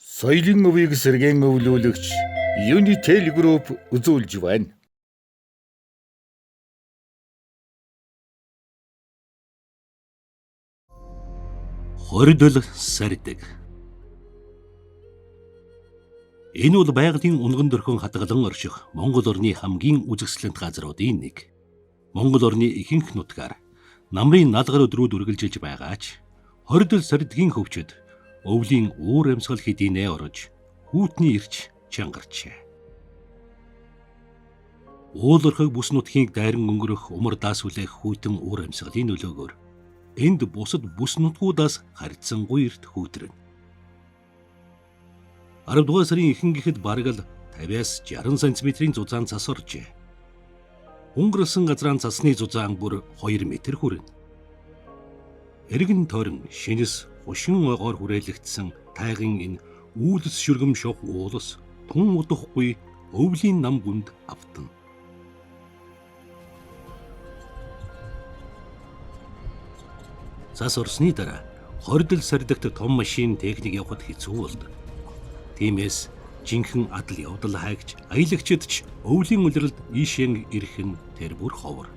Соёлын өвийг сэргээн өвлүүлэгч Unitel Group үзүүлж байна. Хоридол сардаг. Энэ бол байгалийн унган дөрхөн хадгалан орших Монгол орны хамгийн үзэсгэлэнт газруудын нэг. Монгол орны ихэнх нутгаар намрын наалгар өдрүүд үргэлжилж байгаач хоридол сардгийн хөвчөд өвлийн уур амьсгал хэдийнэ орж хүүтний ирч чангарчээ. Уулархаг бүс нутгийг дайран өнгөрөх умар даас хүлээх хүйтэн уур амьсгалын нөлөөгөөр энд бусад бүс нутгуудаас харьцангуй эрт хүүтрэн. 10 дугаар сарын ихэнх гэхэд бараг л 50-аас 60 см-ийн зузаан цас оржээ. Өнгөрсөн газрын цасны зузаан бүр 2 м хүрнэ. Эргэн тойрон шинэс хушин огоор хүрээлэгдсэн тайган энэ үүлс шүргэм шох уулс тун удахгүй өвлийн нам гүнд автана. Цас орсны дараа хоридол сардагт том машин техник явахад хэцүү болдог. Тиймээс жинхэнэ адал явдал хайгч аялагчид ч өвлийн улиралд ийшээ ирэх нь тэр бүр ховор.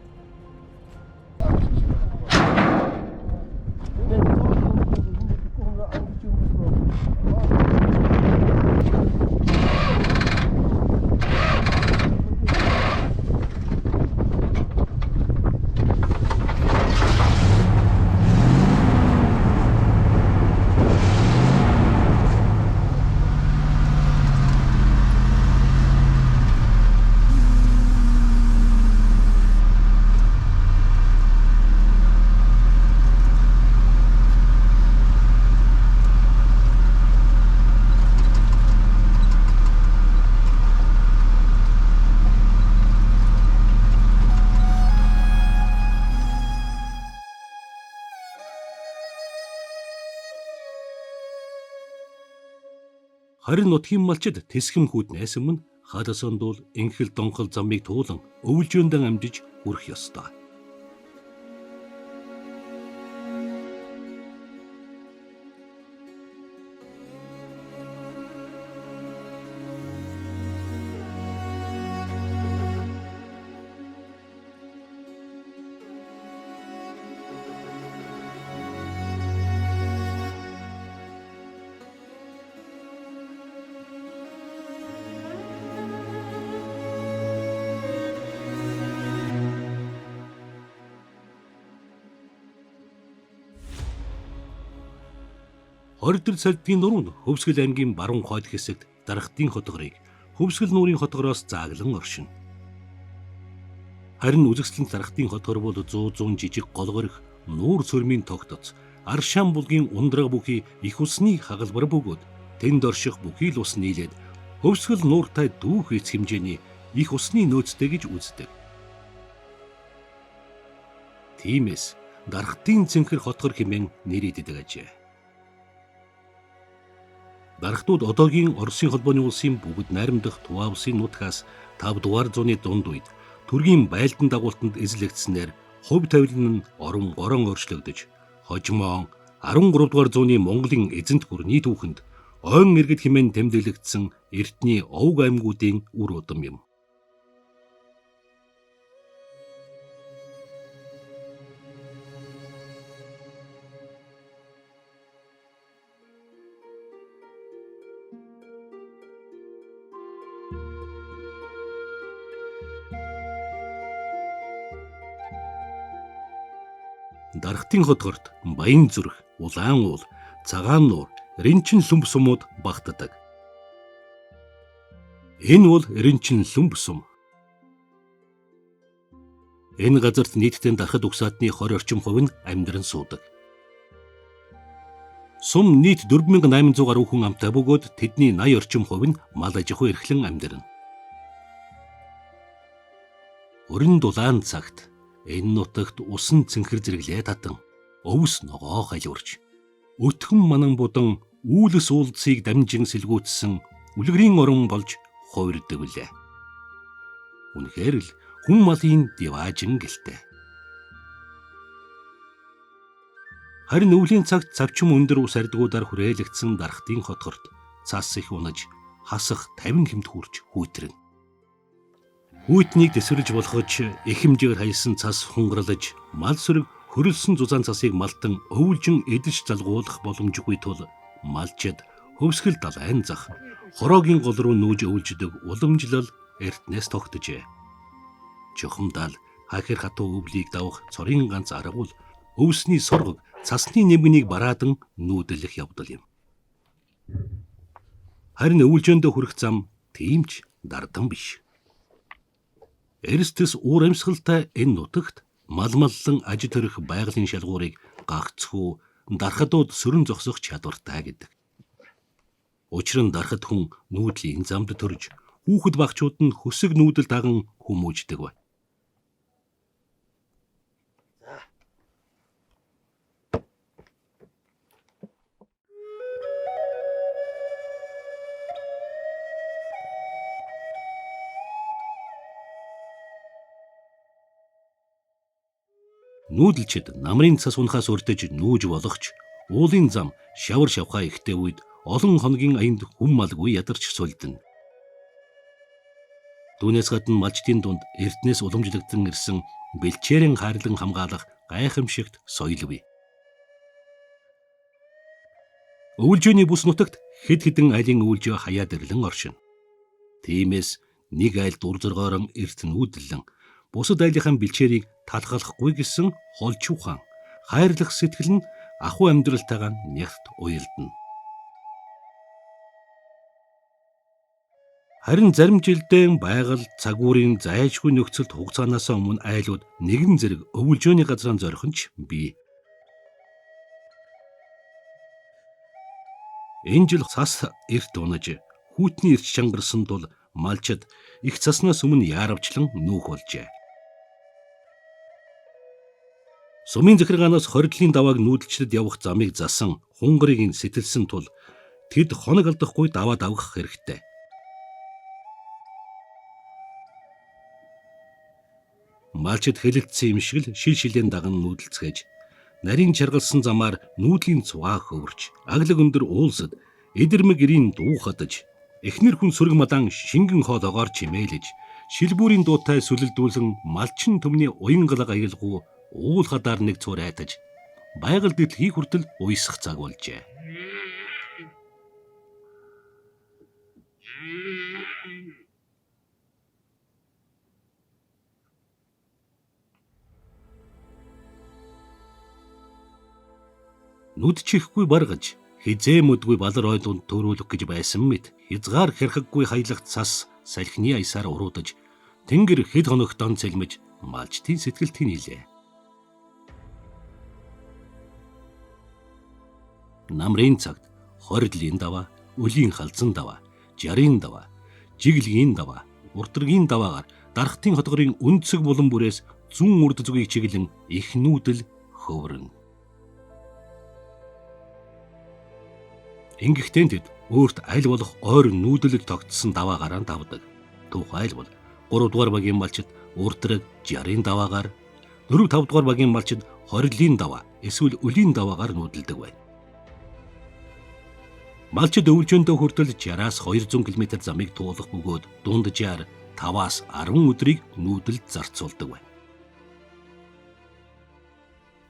Харин нутгийн малчид тэсхэм хүүтнээс өмнө хадас сондуул инхэл донхол замыг туулан өвлжөндөн амжиж хүрэх ёстой. Хоридол сардгийн нуруу нь Хөвсгөл аймгийн баруун хойд хэсэгт Дарахтын хотгорыг Хөвсгөл нуурын хотгороос зааглан оршино. Харин үзэсгэлэнт Дарахтын хотгор бол 100 жижиг голгорих нуур сөрмийн тогтоц Аршаан булгийн ундраг бүхий их усны хагалбар бөгөөд тэнд орших бүхий л ус нийлээд Хөвсгөл нууртай дүүх эц хэмжээний их усны нөөцтэй гэж үздэг. Тиймээс Дарахтын цэнхэр хотгор хэмээн нэрийдэдэг ажээ. Дарахтууд одоогийн Оросын холбооны улсын бүгд найрамдах Тува улсын нутгаас 5 дугаар зууны дунд үед төргийн байлдан дагуултанд эзлэгдснээр хувь тавилан нь орон горон өөрчлөгдөж хожимоон 13 дугаар зууны Монголын эзэнт гүрний түүхэнд ойн иргэд хэмээн тэмдэглэгдсэн эртний овг аймагуудын үр удам юм. Дарахтын хотгорт Баян зүрх, Улаан уул, Цагаан нуур, Ринчин сүмб сумууд багтдаг. Энэ бол Ринчин сүмб сум. Энэ газарт нийтдээ дарахад угсаатны 20 орчим хувь нь амьдран суудаг. Сум нийт 4800 гаруй хүн амтай бөгөөд тэдний 80 орчим хувь нь мал аж ахуй эрхлэн амьдрна. Өрн дулаан цагт энэ нутагт усан цэнхэр зэрэглээ татан, өвс ногоо халиурч, өтгөн манан будан үүлс уулзыг дамжин сэлгүүтсэн үлгэрийн орон болж хувирдаг билээ. Үнэхээр л хүн малын диваажин гэлтэй. Харин өвлийн цагт цавчим өндөр ус ардгуудаар хүрээлэгдсэн Дарахтын хотгорт цас их унаж хасах 50 хэмт хүрч хүйтэрнэ. Хүйтнийг дэсвэрлж болгож их хэмжээгээр хаясан цас хунгарлаж мал сүрэг хөрөлсөн зузаан цасыг малдан өвөлжин эдэж залгуулах боломжгүй тул малчид хөвсгөл далайн зах хороогийн гол руу нүүж өвөлждөг уламжлал эртнээс тогтжээ. Чухамдал хахир хатуу өвлийг давах цорын ганц арга бол өвсний соргог цасны нэмгэнийг бараадан нүүдлэх явдал юм. Харин өвөлжөөндөө хүрэх зам тиймч дардан биш. Эрсдэс уур амьсгалтай энэ нутагт малмаллан аж төрөх байгалийн шалгуурыг гагцхүү дархадууд сөрөн зогсох чадвартай гэдэг. Учир нь дархад хүн нүүдлийн замд төрж хүүхэд багчууд нь хөсөг нүүдэл даган хүмүүждэг бай. Нүүдэлчид намрын цас унахаас урдж нүүж болохч уулын зам шавар шавхаа ихтэй үед олон хоногийн аянд хүм малгүй ядарч сулдана. Түүнээс гадна малчдын дунд эрдэнэс уламжлагдсан ирсэн бэлчээрийн хайрлан хамгаалах гайхамшигт соёл бий. Өвөлжөөний бүс нутагт хэд хэдэн айлын өвөлжөө хаяад ирлэн оршино. Тиймээс нэг айл дур зоргоорон эрт нүүдлэн бусад айлынхаа бэлчээрийг талхалахгүй гэсэн холч ухаан хайрлах сэтгэл нь ахуй амьдралтайгаа нягт уялдана. Харин зарим жилдээ байгаль цагуурийн зайлшгүй нөхцөлд хугацаанаас өмнө айлууд нэгэн зэрэг өвөлжөөний газраа зорхинч бий. Энэ жил цас эрт унаж хүйтний эрч чангарсан тул малчид их цаснаас өмнө яаравчлан нүүх болжээ. Сумын захиргаанаас хордлын давааг нүүдэлчдэд явах замыг засан хунгарыг сэтэлсэн тул тэд хоног алдахгүй даваа давгах хэрэгтэй. Малчид хэлэлцсэн юм шиг л шил шилийн даган нүүдэлцгээж нарийн чаргалсан замаар нүүдлийн цуваа хөвөрч аглаг өндөр уулсад эдэрмэг ирийн дуу хадаж эхнэр хүн сүрэг мадаан шингэн хоолоогоор чимээлж шилбүүрийн дуутай сүлэлдүүлэн малчин төмний уян галаг аялгуу уул хадаар нэг цуур айтаж байгаль дэлхий хүртэл уйсах цаг болжээ. Нүд чихгүй баргаж хизээ мэдгүй балар ойлонд төрүүлэх гэж байсан мэт хязгаар хэрхэггүй хаялах цас салхины аясаар уруудаж тэнгэр хэд хоногт он цэлмэж малчдын сэтгэлд хинилээ. Намрын цагт хордлын даваа, өлийн халзан даваа, жарын даваа, жиглэгийн даваа, уртрагийн даваагаар дархтын хотгорын өнцөг булан бүрээс зүүн урд зүгийг чиглэн их нүүдэл хөврөн. Ингэхдээ тэд өөрт аль болох ойр нүүдэлд тогтсон даваагаар давдаг. Түүх айл бол 3 дугаар багийн малчид уртраг жарын даваагаар, 4-5 дугаар багийн малчид хордлын даваа эсвэл өлийн даваагаар нүүдэлдэг байна. Малчид өвөлжөөндөө хүртэл 60-аас 200 км замыг туулах бөгөөд дунджаар 5-аас 10 өдрийг нүүдэлд зарцуулдаг байна.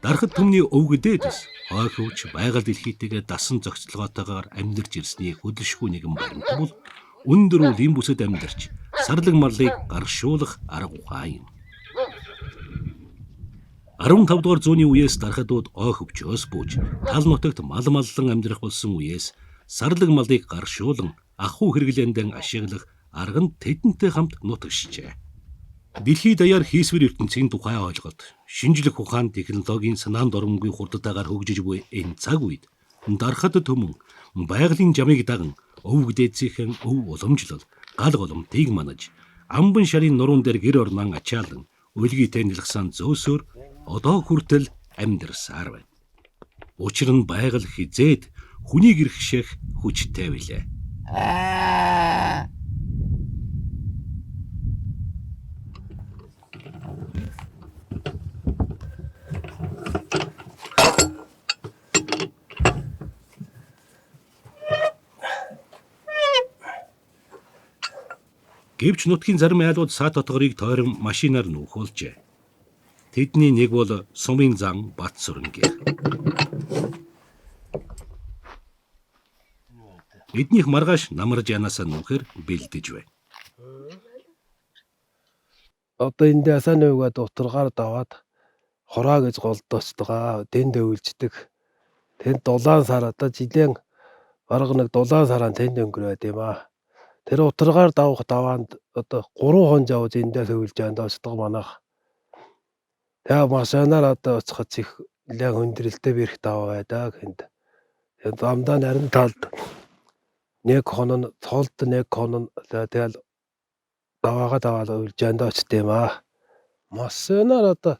Дархад төмний өвгдөөс хойховч байгаль дэлхийтэйгээ дасан зохицолгоотойгоор амьдарч ирсний хөдөлшгүй нэгэн баримт бол өндөр үлийн бүсэд амьдарч сарлаг марлыг гаршуулах арга ухаан юм. 15 дугаар зууны үеэс дархадууд ойховчоос бууж тал нутагт мал маллан амьдрах болсон үеэс сарлаг малыг гаршуулан ахуй хэрэглээндээ ашиглах арга нь тэдэнтэй хамт нутагшжээ. Дэлхийд даяар хийсвэр ертөнцийн тухай ойлголт, шинжлэх ухаан технологийн санаанд оромгүй хурдтайгаар хөгжиж буй энэ цаг үед дархад төмөн байгалийн жамыг даган өвгдээцийнхэн өв уламжлал, гал голомтыг манаж, амбан шарын нуруунд дээр гэр орнон ачаалан, өлгийтэй нэлгсэн зөөсөөр одоо хүртэл амьдарсаар байна. Учир нь байгаль хизээд хүнийг ирхшээх хүчтэй билээ. Гэвч нутгийн зарим айлууд саад дотгорыг тойрон машинаар нүүх болжээ. Тэдний нэг бол сумын зан Батсүрэнгийн. Эднийх маргааш намарж янаасаа нүүхээр бэлдэж байна. Одоо энэ дасаа нүгэд утаргаар даваад хороо гэж голдоочтойгоо тэнд өвлждөг. Тэнд дулаан сар одоо жилийн бараг нэг дулаан сараа тэнд өнгөрөөд юм аа. Тэр утаргаар давах даваанд одоо 3 хон жавж эндээс өвлж байгаа доочдог манайх. Тэгээ машинаар одоо очиход их нэлээд хүндрэлтэй бэрх даваа байдаг энд. Тэгээд замдаа нарийн талд нэг хон нь цолд нэг хон нь тэгэл даваагаа даваад өвлж байгаа доочд юм аа. Машинаар одоо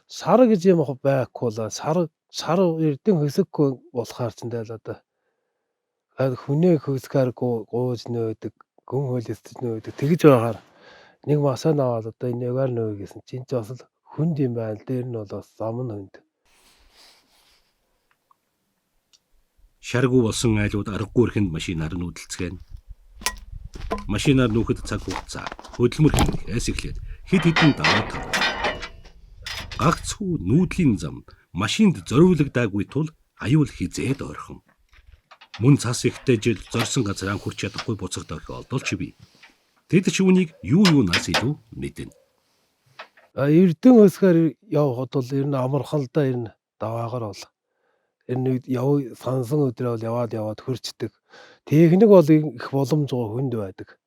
сар гэж юм байхгүй л сар эрдэн хөсөггүй болохоор ч тэгэл одоо хүнээ хөсгээргүй гууж нөөдөг гүн хөлөсөж нөөдөг тэгж байгаар нэг машин аваад одоо энэгээр нөөгээсэн чинь ч бас л хүнд юм байна л дээр нь бол бас зам нь хүнд. Шаргуу болсон айлууд аргагүй ихэнд машинаар нүүдэлцгэн. Машинаар нүүхэд цаг хугацаа хөдөлмөр хийхээс эхлээд хэд хэдэн даваа тав. Гагцхүү нүүдлийн зам машинд зориулагдаагүй тул аюул хизээд ойрхон. Мөн цас ихтэй жил зорьсон газар хүрч чадахгүй буцах тохиолдол ч бий. Тэд ч үүнийг юунаас илүү мэднэ. Эрдэн өсгөр явхад бол ер нь амархан л да ер нь даваагаар бол. Энэ үед сансан өдрөө бол яваад хөрчдөг. Техник бол их боломжгүй хүнд байдаг.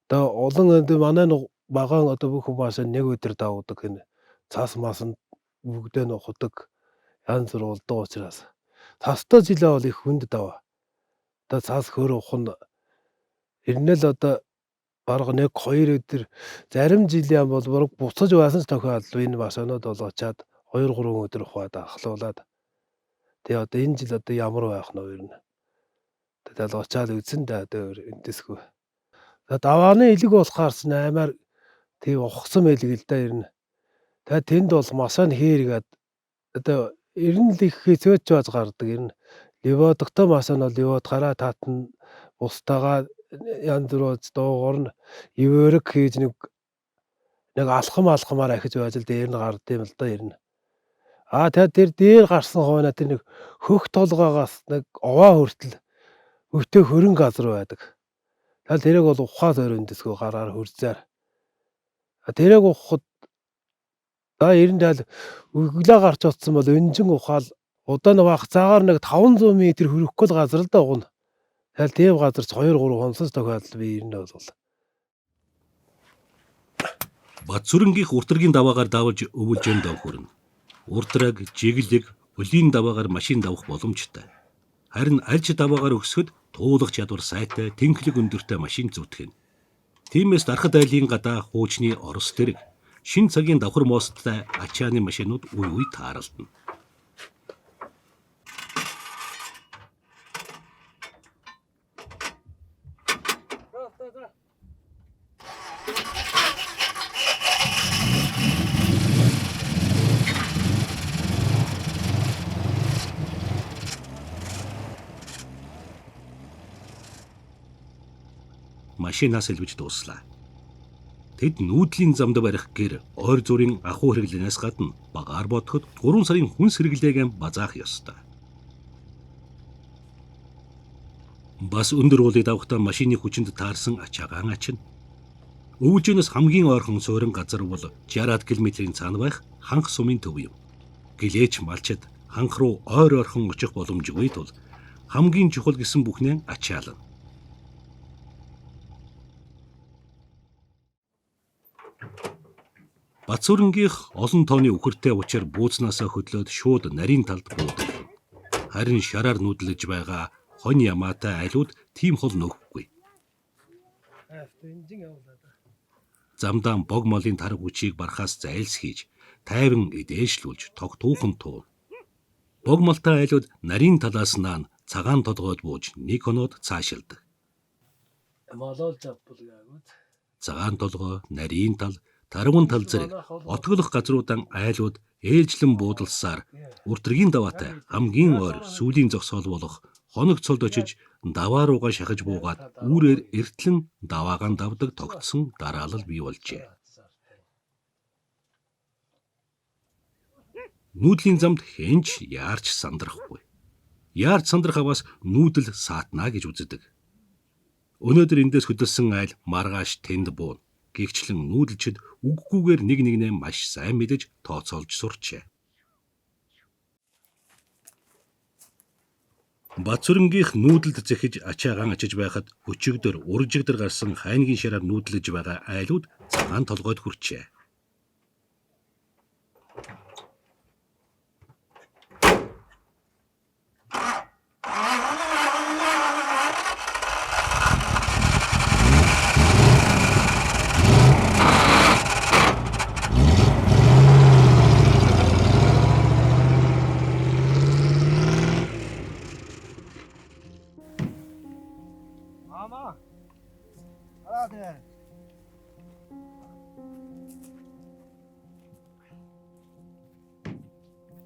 Одоо олон манай багаан одоо бүх машин нэг өдөр давдаг энэ цас масан бүгдээ нь ухдаг янз бүр болдог учраас цастай жилээ бол их хүнд даваа. Одоо цас хөр ухна эрнэл одоо бараг 1-2 өдөр зарим жилийн бол бараг буцаж байсан ч тохиолдол энэ машинууд бол очиад 2-3 өдөр ухаад ахлуулаад тэгээ одоо энэ жил одоо ямар байх нь вэ? Тэгэл очиад үзэн да одоо энтэсгүй. Давааны элэг болохоор ч аймаар тэг ухсан байлиг л да ер нь. Тэгээ тэнд бол машин хийргээд одоо ер нь л их хэцөөч бааз гардаг ер нь. Ливодогтой машин бол ливодгараа татна бустагаа янз бүр дуугар нь ивэрэг хийж нэг алхамаар ахиж байж л дээр нь гардыг юм л да ер нь. Тэгээд тэр дээр гарсан хойно тэр нэг хөх толгоогоос нэг овоо хүртэл өвтө хөрөн газар байдаг. Тэгэл тэрэг бол ухаад өрөндөсгөө гараар хөрзээр. Тэрэг ухахад ер нь тэгэл өглөө гарч утсан бол өнжин ухаал удаа нэг бах цагаар нэг 500 м хөрөхгүй л газар л да угна. Тэгэл тийм газар ч 2-3 хонсос тохиолдол би ер нь бол. Батсүрэнгийнх уртрагийн даваагаар давж өвөлжөнд хөрнө. Уртраг, жиглэг, өлийн даваагаар машин давах боломжтой. Харин альж даваагаар өсгөхөд туулах чадвар сайтай, тэнхлэг өндөртэй машин зүтгэн. Тиймээс дарахад айлын гадаа хуучны орос дэрэг шин цагийн давхар мосттой ачааны машинууд үе тааралдана. Машинаас илвэж дууслаа. Тэд нүүдлийн замд барих гэр ойр зүрийн ахуй хэрэглэнээс гадна багаар бодоход 3 сарын хүн сэргэлээг базаах ёстой. Бас өндөр уулыг давахдаа машины хүчинд таарсан ачаагаан ачна. Өвөлжөнөөс хамгийн ойрхон суурин газар бол 60 км-ийн цаана байх ханх сумын төв юм. Гэлээч малчид ханх руу ойр ойрхон очих боломжгүй тул хамгийн чухал гэсэн бүхнээ ачаална. Батсүрэнгийнх олон тооны үхэртэй учир бууцнаасаа хөдлөөд шууд нарийн талд буудаг. Харин шараар нүүдлэж байгаа хонь ямаатай айлууд тийм хол нөхгүй. Замдаа бог малын тарга хүчийг барахаас зайлс хийж, тайван эдээшлүүлж тогтуухан туун. Бог малтай айлууд нарийн талаас наан цагаан толгойд бууж нэг хоноод цаашилдаг. Цагаан толгой, нарийн тал, тарван тал зэрэг отголох газруудан айлууд ээлжлэн буудалсаар уртрагийн даваатай хамгийн ойр сүүлийн зогсоол болох хоног цолд очиж даваа руугаа шахаж буугаад үүрээр эртлэн даваагаан давдаг тогтсон дараалал бий болжээ. Нүүдлийн замд хэнч яарч сандрахгүй. Яарч сандрахаваас нүүдэл саатна гэж үздэг. Өнөөдөр эндээс хөдөлсөн айл маргааш тэнд буун. Гэвчлэн нүүдэлчид үггүйгээр нэг нэгнээ маш сайн мэдэж тооцоолж сурчээ. Бацүрэнгийнх нүүдэлд зэхиж ачаагаан ачиж байхад өчигдөр уржигдэр гарсан хайнгийн шараар нүүдлэж байгаа айлууд цагаан толгойд хүрчээ.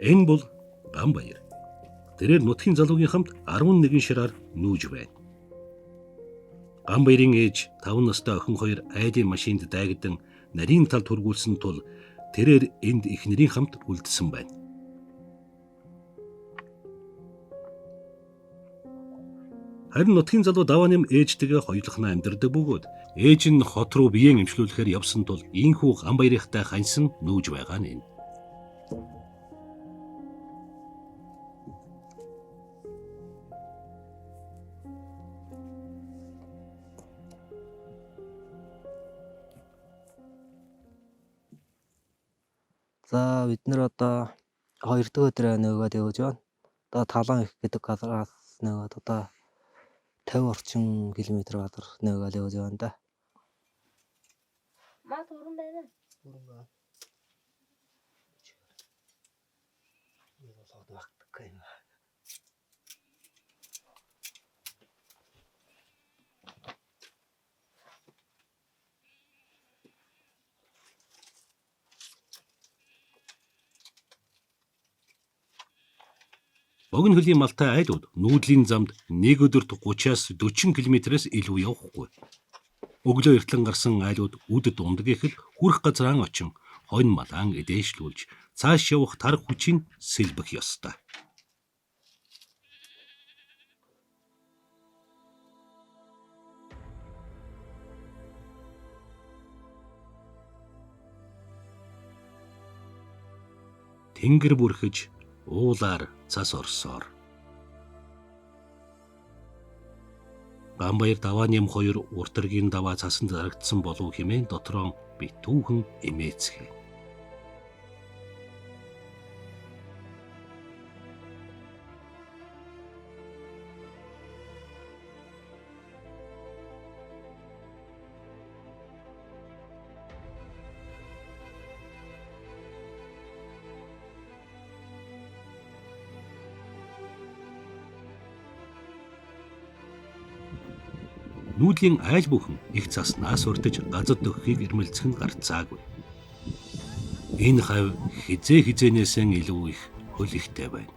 Энэ бол Ганбаяр. Тэрээр нутгийн залуугийн хамт 11 шираар нүүж байна. Ганбаярын ээж 5 настай охин хоёр айлын машинд дайгдан нарийн талд хургуулсан тул тэрээр энд их нэрийн хамт үлдсэн байна. Харин нутгийн залуу давааням ээжтэйгээ хоёулахна амьдардаг бөгөөд ээж нь хот руу биеэн эмчлүүлэхээр явсан тул ийхүү Ганбаярынхтай ханьсан нүүж байгаа нь энэ. За бид нэр одоо 2 дахь өдрөө нөгөөд явж байна. Одоо Талан их гэдэг газраас нөгөөд одоо 50 орчим км газар нөгөөд явж байна да. Маа түрэн байна. Бүрэн байна. Энэ болоод багтдаг юм. Богино хөлийн малтай айлууд нүүдлийн замд нэг өдөрт 30-аас 40 км-с илүү явахгүй. Өглөө эртлэн гарсан айлууд үд дундаг ихэд хүрх газраан очин хонь малаан эдээшлүүлж цааш явах тар хүчийг сэлбэх ёстой. Тэнгэр бүрхэж уулаар цас орсоор. Ганбаяр давааням хоёр уртаргийн даваа цасанд зарагдсан болов хэмээн дотроо битүүхэн эмээцгээ. Нүүдлийн айл бүхэн их цаснаас урдж газад өгөхийг ирмэлцэх нь гарцаагүй. Энэ хавь хизээнээсээ илүү их хөл ихтэй байна.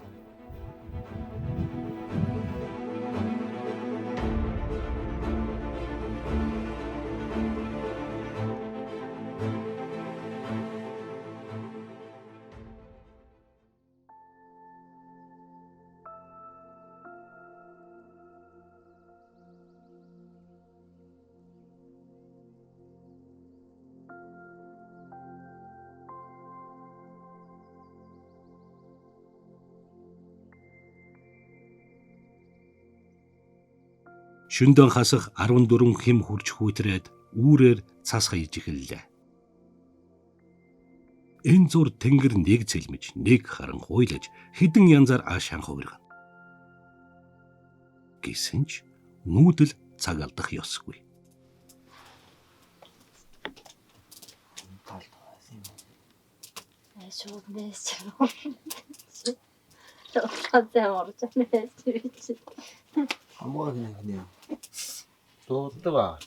Шөндөөн хасах 14 хэм хурж хүүтрээд үүрээр цас хаяж эхэллээ. Энэ зур тэнгэр нэг цэлмэж, нэг харан хуйлаж хідэн янзаар ааш ханхувиргана. Гэсэн ч нүүдэл цаг алдах ёсгүй. Шууд нээч. Хазаа орж нээч. Хамаа гинэ. Дууддаг.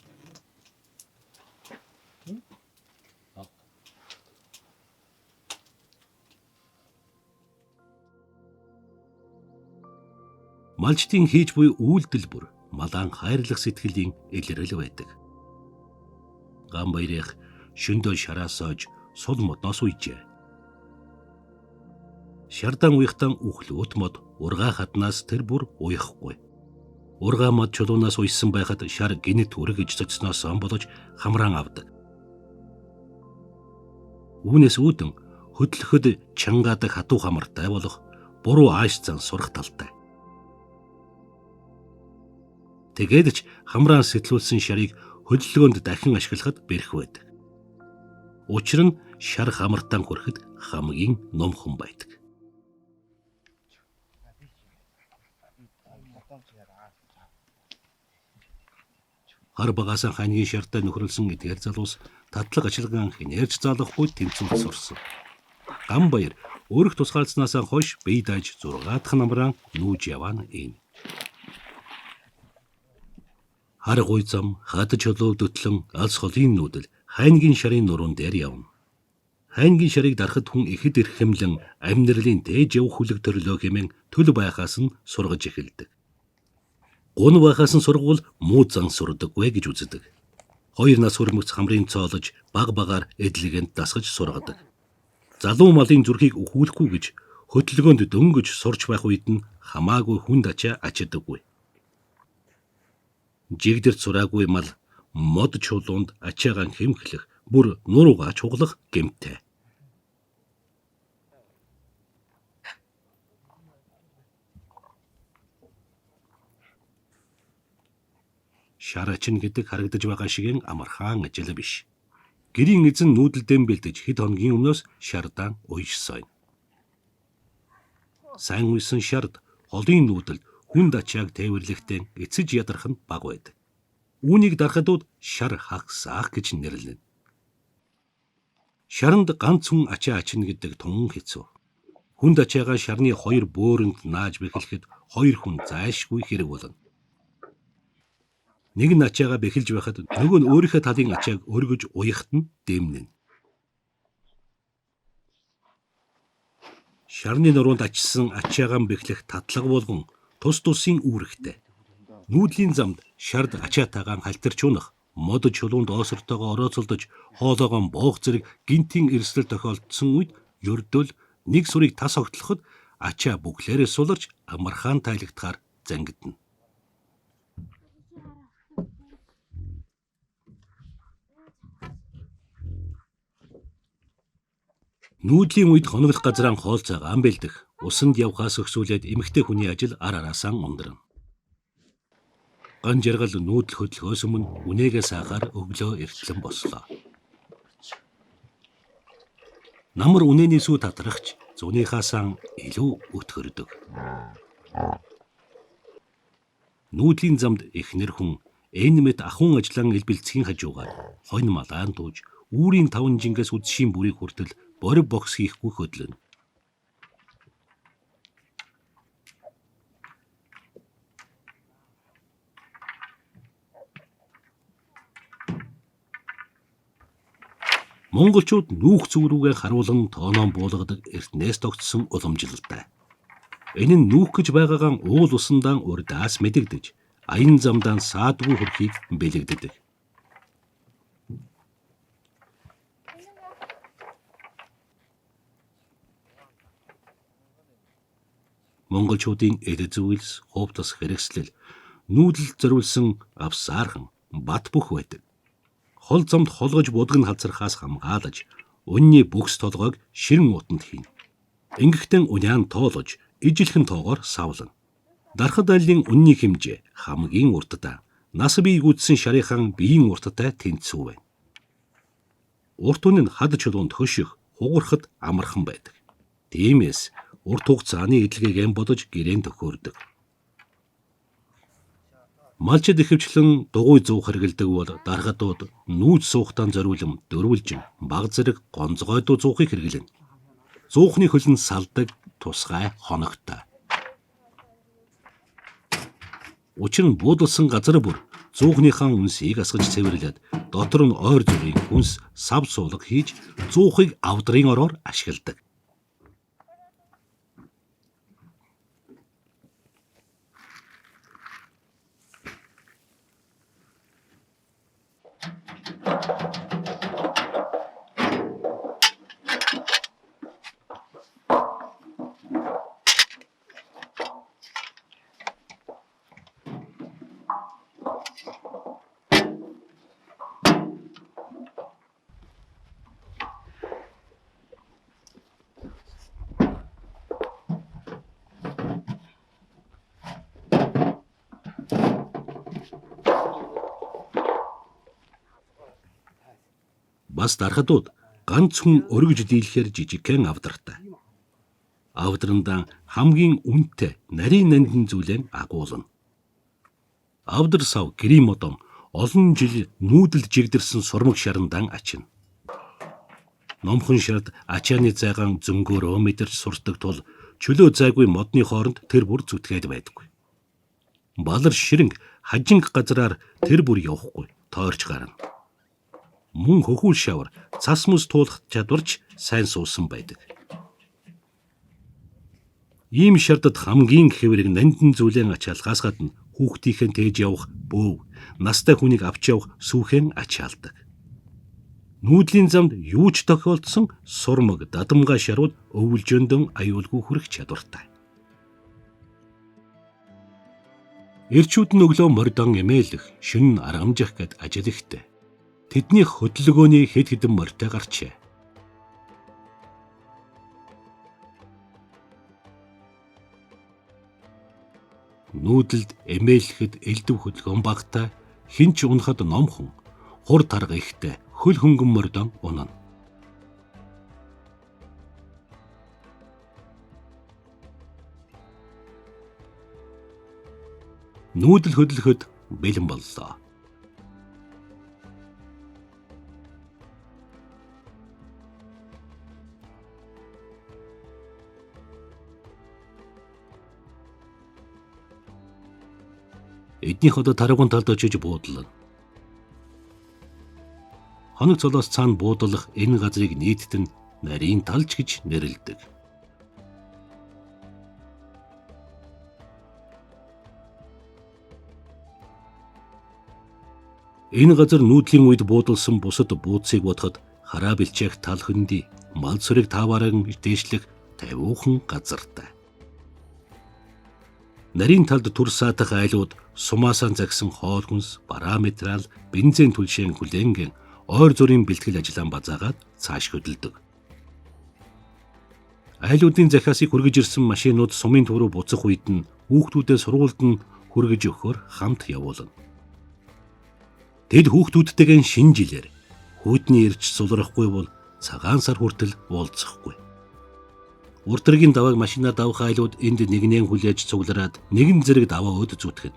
Малчдын хийж буй үйлдэл бүр малаан хайрлах сэтгэлийн илрэл байдаг. Ганбаярих шөндөө шараас ойж сул модноос үйжээ. Шардан уяхтан үхлөөт мод ургаа хаднаас тэр бүр уяхгүй. Ургаа мод чулуунаас уйсан байхад шар гинэт үрэг гэж цоцсноос болож хамраан авдаг. Үүнээс үүдэн хөдлөхөд чангаадаг хатуу хамартай болох буруу ааш зан сурах талтай. Тэгээд ч хамраан сэтгүүлсэн шарыг хөдөлгөөнд дахин ашиглахад бэрх байдаг. Учир нь шар хамартан хүрэхэд хамгийн номхон байдаг. Хар багасан ханьгийн шартай нөхрөлсөн эдгээр залуус татлаг ажилгаан хинээрч заалахгүй тэмцэлд сурсан. Ганбаяр өөрөх тусгаалцснаасаа хойш бие дааж 6 дахь намраа нүүж яваан ийм. Хар гуй зам хад чулуу дөтлөн алс холын нүүдэл хайнгийн шарын нуруунд дээр явна. Хайнгийн шарыг дарахад хүн ихэд эрхэмлэн амьдралын дээж явах хүлэг төрлөө хэмээн төл байхаас нь сургаж эхэлдэг. Гун байхаас нь сургуул муу зан сурдаггүй гэж үздэг. 2 нас хүрмэгц хамрын цоолож баг багаар эдлэгэнд дасгаж сургадаг. Залуу малын зүрхийг өхүүлэхгүй гэж хөдөлгөөнд дөнгөж сурч байх үед нь хамаагүй хүнд ачаа ачдаггүй. Жигдэрт сураагүй мал мод чулуунд ачаагаан хэмхлэх, бүр нуруугаа чуглах гэмтэй. Шар ачин гэдэг харагдаж байгаа шигийн амархан ажил биш. Гэрийн эзэн нүүдэлдэн бэлдэж хэд хоногийн өмнөөс шардаан уйшсан. Сайн уйсан шард холын нүүдэлд хүнд ачааг тээвэрлэхдээ эцэж ядарх нь баг байдаг. Үүнийг дарахад шар хагсаах гэж нэрлэнэ. Шаранд ганц хүн ачаа ачна гэдэг тун хэцүү. Хүнд ачаагаа шарны 2 бөөрөнд нааж бэхлэхэд 2 хүн зайшгүй хэрэг болно. Нэг нь ачаагаа бэхэлж байхад нөгөө нь өөрийнхөө талын ачааг өргөж уяхт нь дэмнэнэ. Шарны нуруунд ачсан ачаагаа бэхлэх татлага болгон тус тусын үүрэгтэй. Нүүдлийн замд шард ачаатаагаан халтарч унах, мод чулуунд оосортойгоо орооцолдож хоолоогоо боох зэрэг гинтийн эрсдэл тохиолдсон үед ердөөл нэг сурыг тас огтлоход ачаа бүглээрээ суларч амархан тайлагдахаар зангидна. Нүүдлийн үед хоноглох газраа хоолцоо ам бэлдэх, усанд явхаас өгсүүлээд эмэгтэй хүний ажил ар араасаа ундрна. Ган жаргал нүүдэл хөдөлгөөс өмнө үнээгээ саахаар өглөө эртлэн бослоо. Намар үнэний сүү татрахч зуныхаасаа илүү өтгөрдөг. Нүүдлийн замд эхнэр хүн энмэт ахуйн ажлан элбэлцгийн хажуугаар хонь малаан дууж үүрийн 5 жингээс үдшийн бүрийг хүртэл борь бокс хийхгүй хөдлөнө. Монголчууд нүүх зүг рүүгээ харуулan тооноон буулгадаг эртнээс тогтсон уламжлалтай. Энэ нь нүүх гэж байгаагаан уул усандаа урдаас мэдэгдэж, аян замдаа саадгүй хөрхийг бэлэгддэг. Монголчуудын эд зүйлс, хувцас хэрэгслэл, нүүдэлд зориулсан авсаархан бат бөх байдаг. Хол замд холгож будган хазрахаас хамгаалаж, үнний бүкс толгойг ширэн утанд хийнэ. Ингэхдээ уняан тоолож, ижилхэн тоогоор савлана. Дархад айлын үнний хэмжээ хамгийн уртдаа, нас бий гүйтсэн шарынхан биеийн урттай тэнцүү байна. Урт үн нь хад чулуунд хөших, хугарахад амархан байдаг. Тиймээс урт хугацааны эдлэгийг бодож гэрээнд төхөөрдөг. Малчид ихэвчлэн дугуй зуух хэрэгэлдэг бол даргадууд нүүж суухтаа зориулан дөрвөлжин баг зэрэг гонцгойдуу зуухыг хэрэглэнэ. Зуухны хөл нь салдаг, тусгай хоногтой. Учир нь буудалсан газар бүр зуухныхаа үнсийг асгаж цэвэрлээд дотор нь ойр зүрийн хүнс сав суулга хийж зуухыг авдрын ороор ашигладаг. Бас дархадууд ганц хүн өргөж дийлэхээр жижигхэн авдартай. Авдрандаа хамгийн үнэтэй нарийн нандин зүйлэн агуулна. Авдар сав гэрийн модон олон жил нүүдэлд жигдэрсэн сурмаг шарандан ачина. Номхон шард ачааны зайгаан зөнгөөрөө мэдэрч сурдаг тул чөлөө зайгүй модны хооронд тэр бүр зүтгээд байдаггүй. Балар ширэнг хажинг газраар тэр бүр явахгүй тойрч гарна. Мөн хөхүүл шавар цас мөс туулах чадварч сайн суусан байдаг. Ийм шардад хамгийн хэврэг нандин зүйлэн ачаалгаас гадна хүүхдийнхээ тээж явах бөөв, настай хүнийг авч явах сүүхэн ачаалдаг. Нүүдлийн замд юу ч тохиолдсон сурмаг, дадамгай шарууд өвөлжөндөн аюулгүй хүрэх чадвартай. Эрчүүд нь өглөө мордон эмээлэх, шөнө аргамжих гэд ажил ихтэй. Тэдний хөдөлгөөний хэд хэдэн морьтой гарчээ. Нүүдэлд эмээлэхэд элдв хөдөлгөөн багтай, хинч унахад номхон, хур тарга ихтэй, хөл хөнгөн мордон унана. Нүүдэл хөдлөхөд бэлэн боллоо. Эднийх одоо таргуун талд очиж буудлаа. Хоног цолоос цаана буудлах энэ газрыг нийтд нь нарийн талч гэж нэрлэдэг. Энэ газар нүүдлийн үед буудалсан бусад буудсыг бодоход хараа бэлчээх тал хөндөй, мал сүрэг таавааран дээшлэх тавиухан газартай. Нарийн талд түр саатах айлууд сумаасаа загсан хоол хүнс, параметрал, бензин түлшин хүлээнген ойр зүрийн бэлтгэл ажиллаан базаагаад цааш хөдөлдөг. Айлуудын захиасыг хүргэж ирсэн машинууд сумын төв рүү буцах үед нь хүүхдүүдэд сургуульд нь хүргэж өгөхөөр хамт явуулна. Тэд хүүхдүүдтэйгээ шинэ жилээр хүйдний ирж сулрахгүй бол цагаан сар хүртэл уулзахгүй. Уртрагийн давааг машинаар давах айлууд энд нэгнээ хүлээж цуглараад нэгэн зэрэг даваа өд зүтгэн.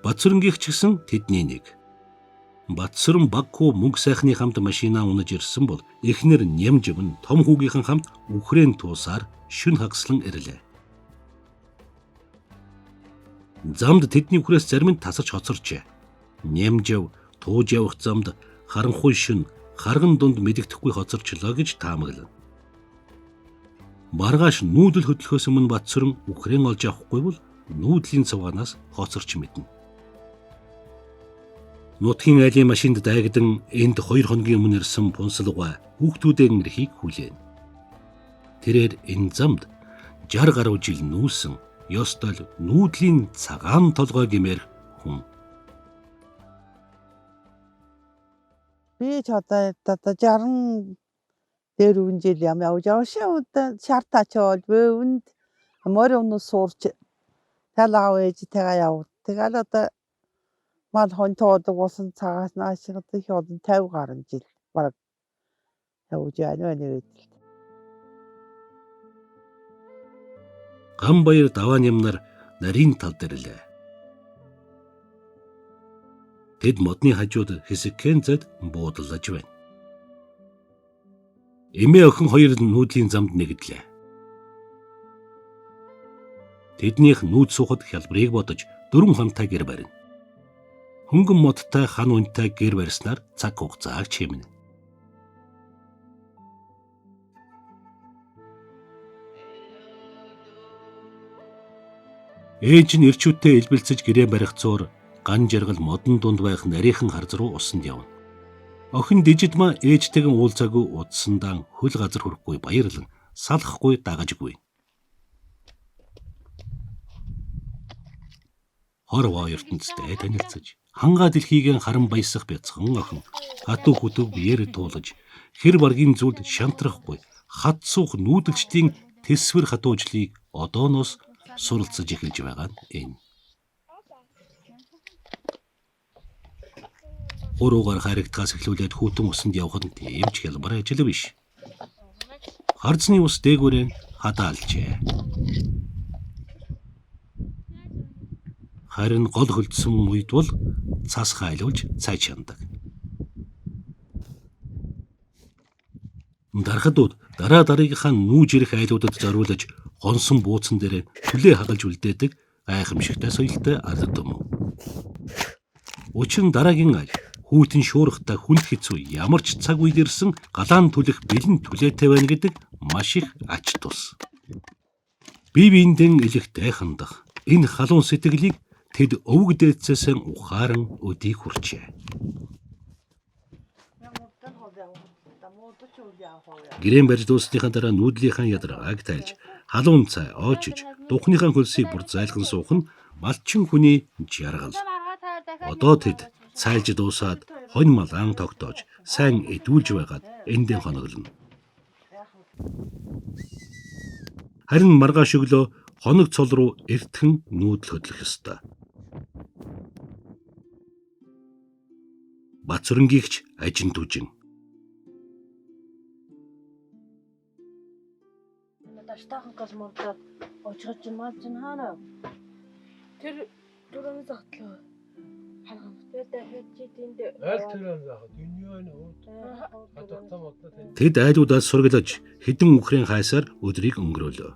Батсүрэнгийнх ч гэсэн тэдний нэг. Батсүрэн баг хүү мөнгө сайхны хамт машинаа унаж ирсэн бол эхнэр нямживн том хүүгийнхэн хамт үхрэн туусаар шүн хагслан ирлээ. Замд тэдний үхрээс зарим нь тасарч хоцорчээ. Нямжив тууж явах замд харанхуй шүн харган дунд мэдэгдэхгүй хоцорчлоо гэж таамаглана. Маргааш нүүдэл хөдлөхөөс өмнө Батсүрэн үхрэн олж авахгүй бол нүүдлийн цавгаанаас хоцорч мэднэ. Нутгийн айлын машинд дайгдан энд 2 хоногийн өмнө ирсэн пунсалгаа хүүхдүүдийн эрхийг хүлээн. Тэрээр энэ замд 60 гаруй жил нүүсэн ёстол нүүдлийн цагаан толгой гэмээр хүн. Би ч одоо 60 дээр үн жил юм явж авшаа одоо шартаач бол бөөнд морь өнө суурч талаа ээжтэйгээ яв. Тэгэл одоо мал хон тоодог усан цагаас наашиг одоо их олон 50 гаруй жил баг явж байна нэг. Гамбаяр даваа нямнар нарийн талд ирлээ. Тэд модны хажууд хэсэгхэн зад буудалж байна. Эмээ охин хоёр нүүдлийн замд нэгдлээ. Тэднийх нүүд суухад хялбарыг бодож 4 хонтой гэр барина. Хөнгөн модтай хан үнэтэй гэр барьснаар цаг хугацааг чимнэ. Ээж нь эрчүүттэй элбэлцэж гэрээ барих зуур ган жаргал модон дунд байх нарийнхан харз руу усанд явна. Охин дижидма ээжтэйгэн уулзаагүй удсандаа хөл газар хүрэхгүй баярлан салахгүй дагажгүй. Хорвоо ертөнцтэй танилцаж хангаа дэлхийг харан баясах бяцхан охин хатуу хүтв биеэр туулаж хэр баргийн зүйлд шантрахгүй хат суух нүүдэлчдийн тэсвэр хатуужлыг одооноос суралцаж эхэлж байгаа нь энэ. Хуруугаар харигдахаас эхлүүлээд хүүтэн усанд явхад тийм ч хялбар ажил биш. Харцны ус дээгүүрээ хадаалжээ. Харин гол хөлдсөн үед бол цас хайлуулж цайж хяндаг. Дархадууд дараа дараагийнхаа нүүж ирэх айлуудад зориулж гонсон бууцан дээр түлээ хагалж үлдээдэг гайхамшигтай соёлтой ард түмэн. Учир нь дараагийн аль хүүтэн шуурхтай хүнд хэцүү ямар ч цаг үед ирсэн галаан түлэх бэлэн түлээтэй байна гэдэг маш их ач тус. Бие биендээ илэгтэй хандах энэ халуун сэтгэлийг тэд өвөг дээдсээс ухаан өдийг хүрчээ. Гэрэн барьж дуусныхаа дараа нүүдлийнхаа ядаргааг тайлж халуун цай оочиж духныхаа хөлсийг бүр зайлхан суух нь малчин хүний жаргал. Одоо тэд цайлж дуусаад хонь малаан тогтоож сайн эдүүлж байгаад эндэн хоноглоно. Харин маргааш өглөө хоног цол руу эртхэн нүүдэл хөдлөх ёстой. Бацүрэнгийгч ажин түжин. Таштахан гал мордоод очгож чинь хаана. Тэр дөрөв загтлаа. Тэд айлуудаас сургалж хэдэн үхрийн хайсаар өдрийг өнгөрөөлөө.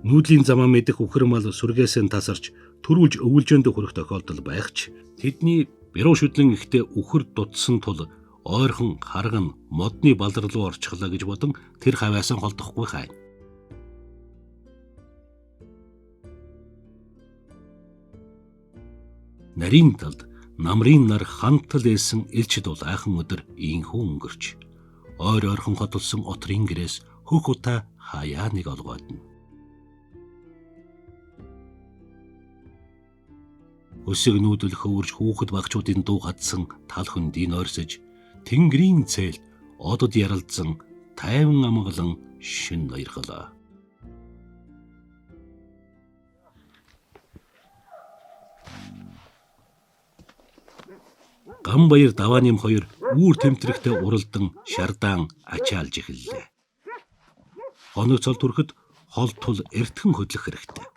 Нүүдлийн замаа мэдэх үхэр мал сүргээсээ тасарч төрүүлж өвөлжөнд хүрэх тохиолдол байх ч тэдний бэрүү шүдлэн ихтэй үхэр дутсан тул ойрхон харган модны балдар руу орчихлаа гэж бодон тэр хаваасаа холдохгүй хайн. Нарийн талд намрын нар хантал ээсэн элчд бол айхан өдөр ийхүү өнгөрч ойр ойрхон хотолсон отрын гэрээс хөх утаа хаяа нэг олгоодно. Өсөг нүүдэл хөвөрж хүүхэд багчуудын дуу хадсан тал хөндийг ойрсож тэнгэрийн цээлд одод яралдсан тайван амгалан шин ноёрголоо. Гамбаяр давааным хоёр үүр тэмтрэгтэй уралдан шардаан ачаалж эхэллээ. Хоног цол түрхэд хол тул эртхэн хөдлөх хэрэгтэй.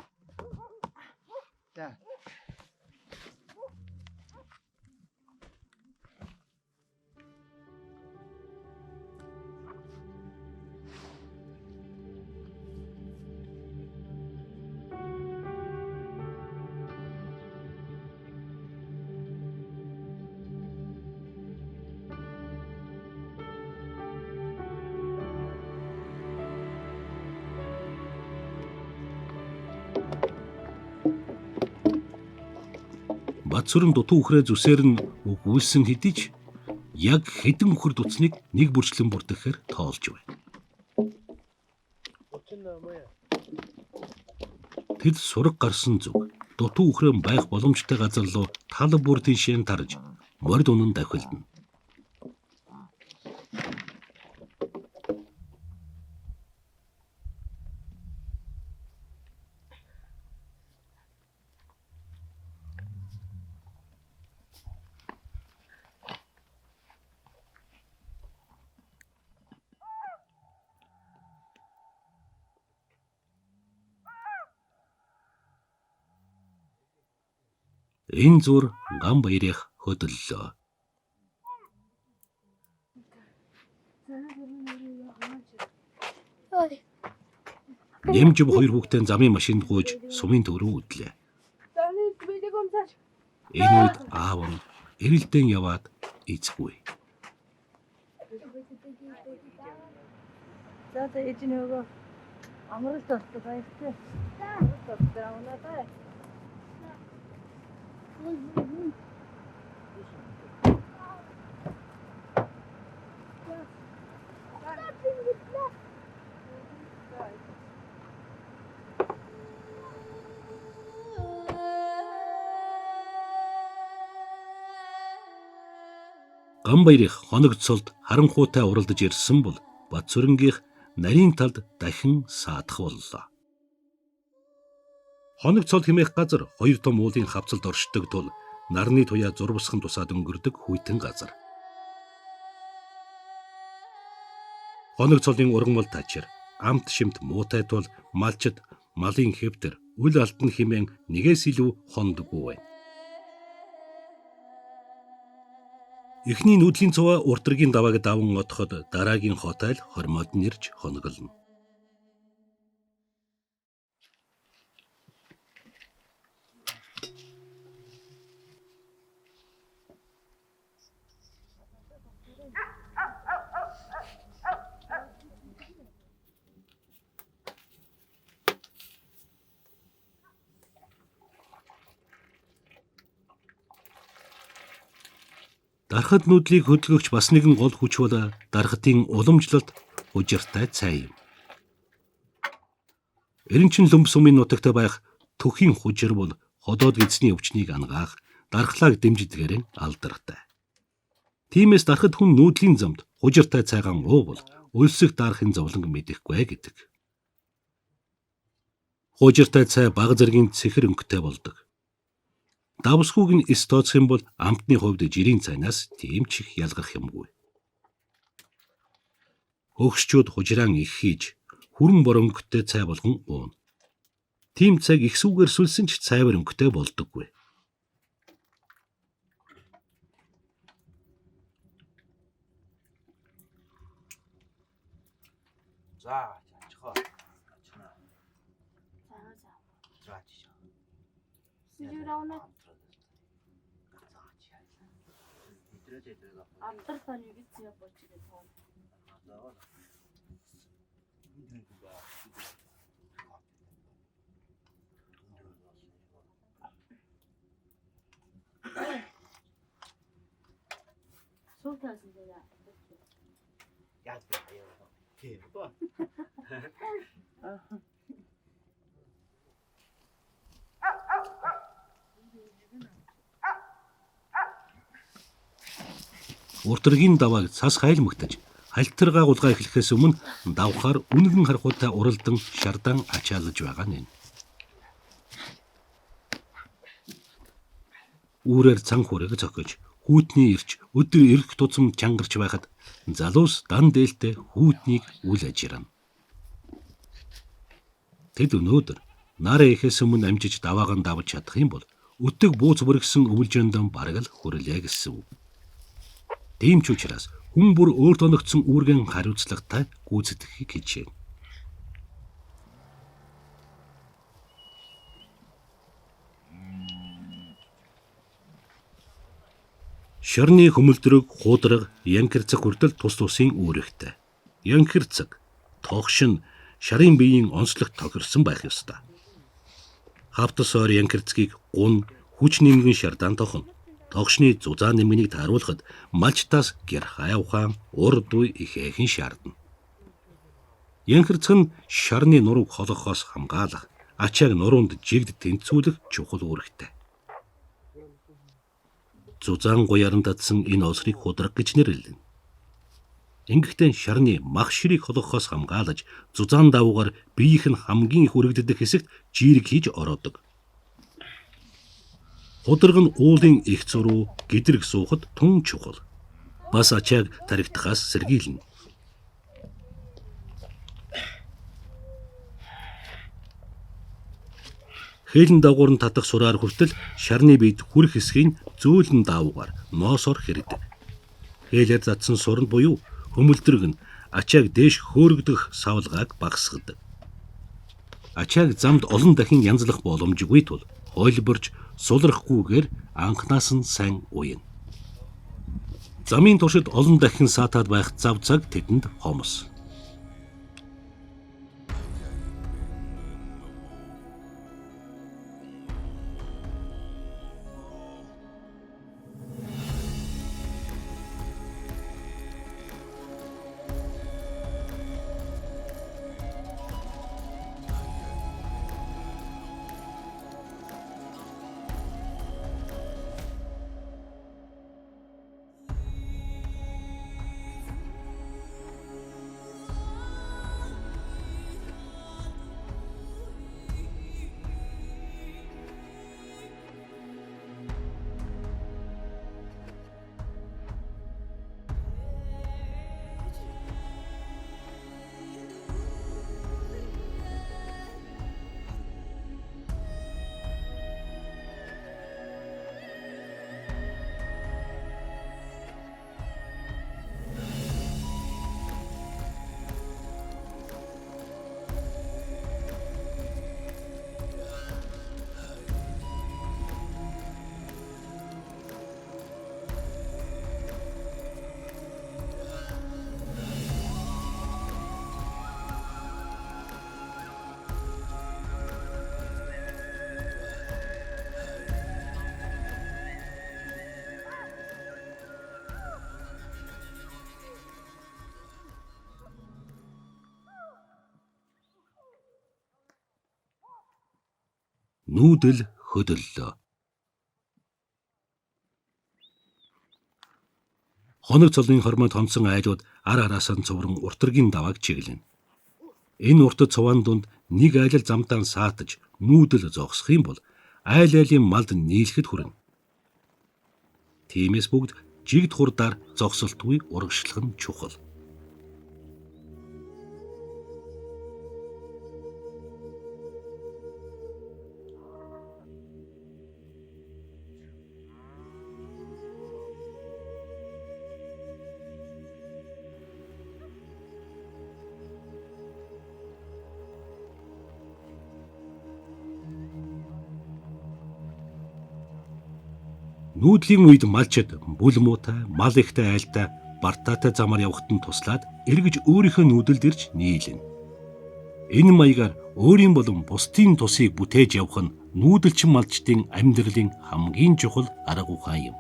Бацүрэн дутуу үхрээ зүсээр нь үгүүлсэн хэдий ч яг хэдэн үхэр дутсныг нэг бүрчлэн бүрдэхээр тоолж байна. Тэд сураг гарсан зүг дутуу үхрэн байх боломжтой газар руу тал бүр тийшээ тарж морд унан давхилдана. Энэ зур Гамбаярих хөдөллөө. Нэмжив хоёр хүүхдийн замын машинд гүйж сумын төв рүү үдлээ. Энэ үед аав нь эрэлдэн яваад эцгүй. За ээж нөгөө амралт болтой баяртай. Гамбаярих хоног цолд харанхуйтай уралдаж ирсэн бол Бацүрэнгийнх нарийн талд дахин саадах боллоо. Хоног цол хэмээх газар хоёр том уулын хавцалд оршдог тул нарны туяа зурвасхан тусаад өнгөрдөг хүйтэн газар. Хоног цолын ургамал тачир, амт шимт муутай тул малчид малын хэвтэр үл алтан химэн нэгээс илүү хондгүй байна. Эхний нүүдлийн цуваа уртрагийн давааг даван отоход дараагийн хотел хормоод нэрж хоноглоно. Дархад нүүдлийг хөдөлгөгч бас нэгэн гол хүч бол дархатын уламжлалт хужиртай цай юм. Эренчин лөмб сумын нутагт байх төхийн хужир бол ходоод эзний өвчнийг ангаах, дархлааг дэмжидгээрэн алдартай. Тиймээс дархад хүн нүүдлийн замд хужиртай цайгаан уувал өлсөх дарахын зовлон мэдэхгүй гэдэг. Хужиртай цай бага зэргийн цэхэр өнгөтэй болдог. Давсгүйг нь эс тооцох юм бол амтны хувьд жирийн цайнаас тийм ч их ялгарх юмгүй. Хөгшчүүд хужираан их хийж хүрэн бор өнгөтэй цай болгон ууна. Тийм цайг их сүгээр сүлсэн ч цайвар өнгөтэй болдоггүй. За, чхоо. За, чхоо. Уртрагийн давааг цас хайлмагтаж, хальтаргаа гулгаа эхлэхээс өмнө давхаар үнэгэн харахуйтай уралдан шардан ачаалж байгаа нь. Үүрээр цан хүрэг цогж, хүүтний ирч өдөр эрх тузам чангарч байхад залуус дан дээлтэй хүүтнийг үл ажирна. Тэд өнөөдөр нараа ихээс өмнө амжиж даваагаан давж чадах юм бол өтөг бууц бүргсэн өвөлжөндөн бараг л хүрлээ гэсэн үг. Тийм ч учраас хүн бүр өөрт оногдсон үүргэн хариуцлагатай гүйцэтгэхийг хичээнэ. Шорны хөмөлдрөг, хуудраг, янкирцэг хүртэл тус тусын үүрэгтэй. Янкирцэг, тогшин, шарын биеийн онцлог тохирсон байх ёстой. Хавтас ойр янкирцгийг гун, хүч нэмгэн шардан тохно. Тогшны зузаан нэмгэнийг тааруулахад малчтаас гэр хай ухаан урд уй ихээхэн шаардна. Янхирцэг нь шарны нурууг холохоос хамгаалах, ачааг нуруунд жигд тэнцвүүлэх чухал үүрэгтэй. Зузаан гуяран татсан энэ осрыг худраг гэж нэрлэнэ. Ингэхдээ шарны мах ширийг холохоос хамгаалж, зузаан давуугаар биеийнх нь хамгийн их үрэгддэг хэсэгт жирэг хийж ороодог. Худраг нь уулын их зуруу гэдрэг суухад тун чухал. Бас ачааг таригдахаас сэргийлнэ. Хээлэн дагуур нь татах сураар хүртэл шарны биед хүрх хэсгийн зөөлөн даавуугаар ноосоор хэрдэг. Хээлээр затсан суранд буюу хөмөлдрөг нь ачааг дээш хөөргдөх савлгааг багасгадаг. Ачааг замд олон дахин янзлах боломжгүй тул хойлборж сулрахгүйгээр анхнаас нь сайн уяна. Замын туршид олон дахин саатаад байх зав цаг тэдэнд хомос. нүүдэл хөдөллөө. Хоног цолын хормой томсон айлууд ар араасаа цувран уртаргийн давааг чиглэнэ. Энэ уртад цуваан дунд нэг айлал замтаан саатаж нүүдэл зогсох юм бол айл айлын малд нийлэхэд хүрнэ. Тиймээс бүгд жигд хурдаар зогсолтгүй урагшлах нь чухал. Нүүдлийн үед малчид бүл муутай, мал ихтэй айлтай, бартаатай замаар явахад нь туслаад эргэж өөрийнхөө нүүдэлд ирж нийлнэ. Энэ маягаар өөрийн болон бусдын тусыг бүтээж явах нь нүүдэлчин малчдын амьдралын хамгийн чухал арга ухаан юм.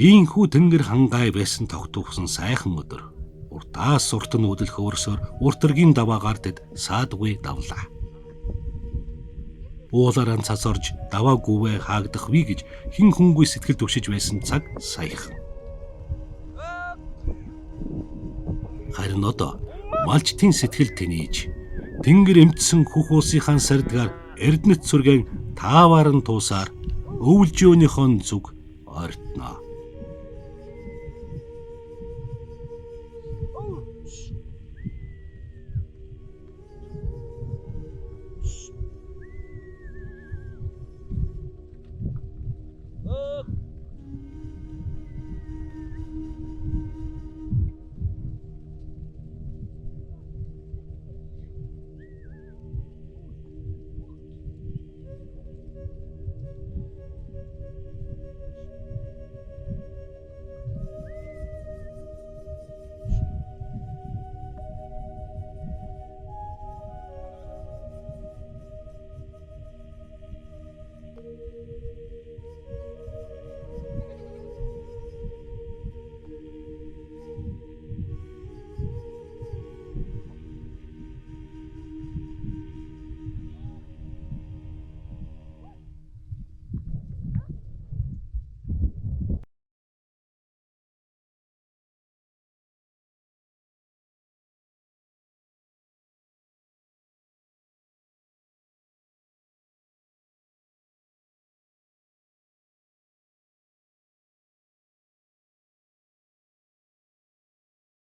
Ийхүү тэнгэр хангай байсан тогтвосон сайхан өдөр. Уртаас урт нүүдэл хөөрсөөр уртаргийн даваагаар тэд саадгүй давлаа. Уулаараа цас орж даваа гүвэ хаагдах вэ гэж хин хүнгүй сэтгэл төвшиж байсан цаг саяхан. Харин одоо малчтын сэтгэл тэнийж тэнгэр эмтсэн хөх уусынхаа сардгаар эрдэнэт сүргэн тааваар нь туусаар өвөлжөөнийхөө зүг ойртноо.